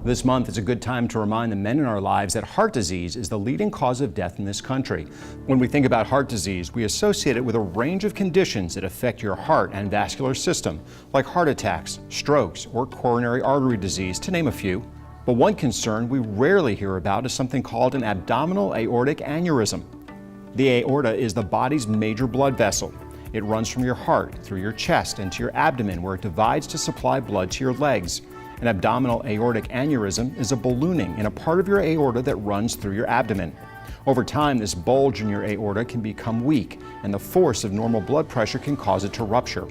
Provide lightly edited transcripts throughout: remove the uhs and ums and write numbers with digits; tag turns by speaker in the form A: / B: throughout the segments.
A: This month is a good time to remind the men in our lives that heart disease is the leading cause of death in this country. When we think about heart disease, we associate it with a range of conditions that affect your heart and vascular system, like heart attacks, strokes, or coronary artery disease, to name a few. But one concern we rarely hear about is something called an abdominal aortic aneurysm. The aorta is the body's major blood vessel. It runs from your heart through your chest into your abdomen, where it divides to supply blood to your legs. An abdominal aortic aneurysm is a ballooning in a part of your aorta that runs through your abdomen. Over time, this bulge in your aorta can become weak, and the force of normal blood pressure can cause it to rupture.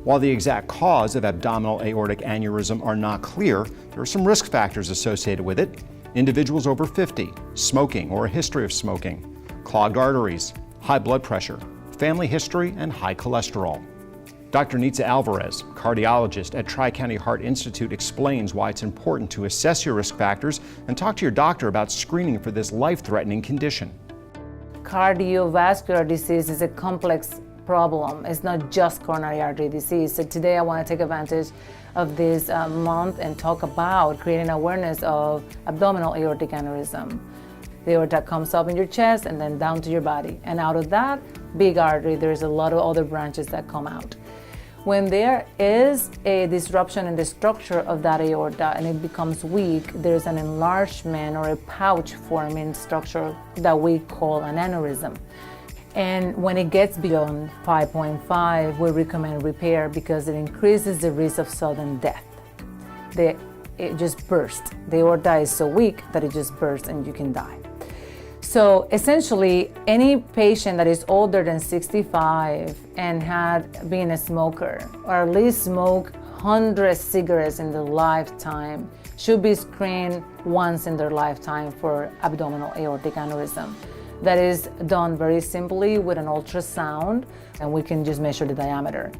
A: While the exact cause of abdominal aortic aneurysm are not clear, there are some risk factors associated with it. Individuals over 50, smoking or a history of smoking, clogged arteries, high blood pressure, family history, and high cholesterol. Dr. Nitza Alvarez, cardiologist at Tri-County Heart Institute, explains why it's important to assess your risk factors and talk to your doctor about screening for this life-threatening condition.
B: Cardiovascular disease is a complex problem. It's not just coronary artery disease. So today I want to take advantage of this month and talk about creating awareness of abdominal aortic aneurysm. The aorta comes up in your chest and then down to your body. And out of that big artery, there's a lot of other branches that come out. When there is a disruption in the structure of that aorta and it becomes weak, there's an enlargement or a pouch-forming structure that we call an aneurysm. And when it gets beyond 5.5, we recommend repair because it increases the risk of sudden death. It just bursts. The aorta is so weak that it just bursts and you can die. So essentially, any patient that is older than 65 and had been a smoker, or at least smoked 100 cigarettes in their lifetime, should be screened once in their lifetime for abdominal aortic aneurysm. That is done very simply with an ultrasound, and we can just measure the diameter.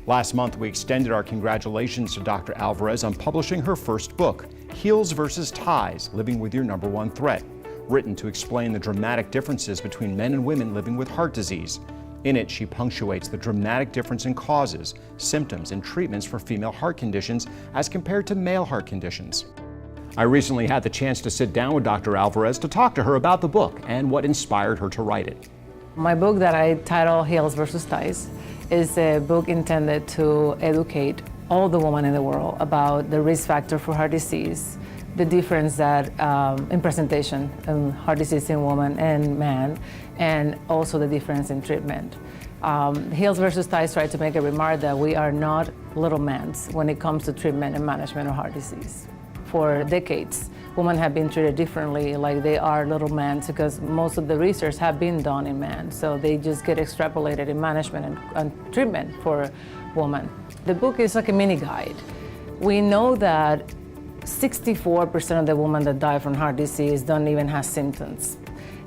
A: Last month, we extended our congratulations to Dr. Alvarez on publishing her first book, Heels versus Ties: Living with Your Number One Threat, written to explain the dramatic differences between men and women living with heart disease. In it, she punctuates the dramatic difference in causes, symptoms, and treatments for female heart conditions as compared to male heart conditions. I recently had the chance to sit down with Dr. Alvarez to talk to her about the book and what inspired her to write it.
B: My book that I title Heels versus Ties is a book intended to educate all the women in the world about the risk factor for heart disease, the difference that in presentation in heart disease in women and men, and also the difference in treatment. Heels versus Ties try to make a remark that we are not little men when it comes to treatment and management of heart disease. For decades, women have been treated differently, like they are little men, because most of the research have been done in men, so they just get extrapolated in management and treatment for women. The book is like a mini guide. We know that 64% of the women that die from heart disease don't even have symptoms.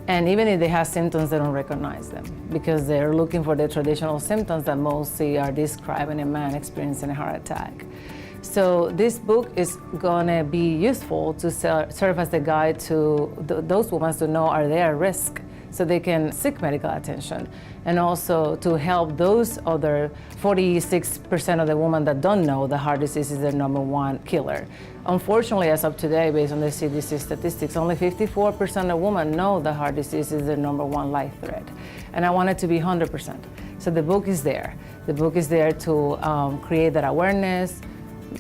B: And even if they have symptoms, they don't recognize them because they're looking for the traditional symptoms that mostly are described in a man experiencing a heart attack. So this book is gonna be useful to serve as a guide to those women to know are they at risk so they can seek medical attention, and also to help those other 46% of the women that don't know that heart disease is their number one killer. Unfortunately, as of today, based on the CDC statistics, only 54% of women know that heart disease is their number one life threat. And I want it to be 100%. So the book is there. The book is there to create that awareness,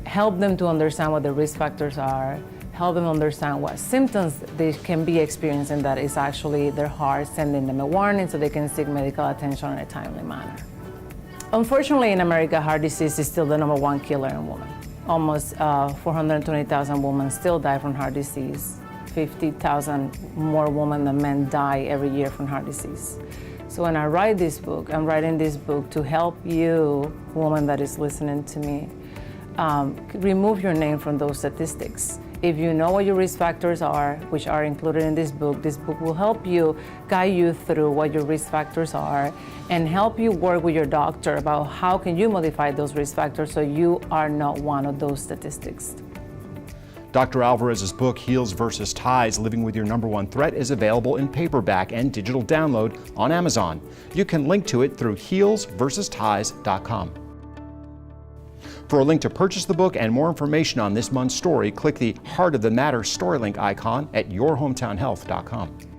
B: help them to understand what the risk factors are, help them understand what symptoms they can be experiencing that is actually their heart sending them a warning so they can seek medical attention in a timely manner. Unfortunately, in America, heart disease is still the number one killer in women. Almost 420,000 women still die from heart disease. 50,000 more women than men die every year from heart disease. So when I write this book, I'm writing this book to help you, woman that is listening to me, remove your name from those statistics. If you know what your risk factors are, which are included in this book will help you, guide you through what your risk factors are, and help you work with your doctor about how can you modify those risk factors so you are not one of those statistics.
A: Dr. Alvarez's book, Heels versus Ties: Living with Your Number One Threat, is available in paperback and digital download on Amazon. You can link to it through heelsversusties.com. For a link to purchase the book and more information on this month's story, click the Heart of the Matter story link icon at yourhometownhealth.com.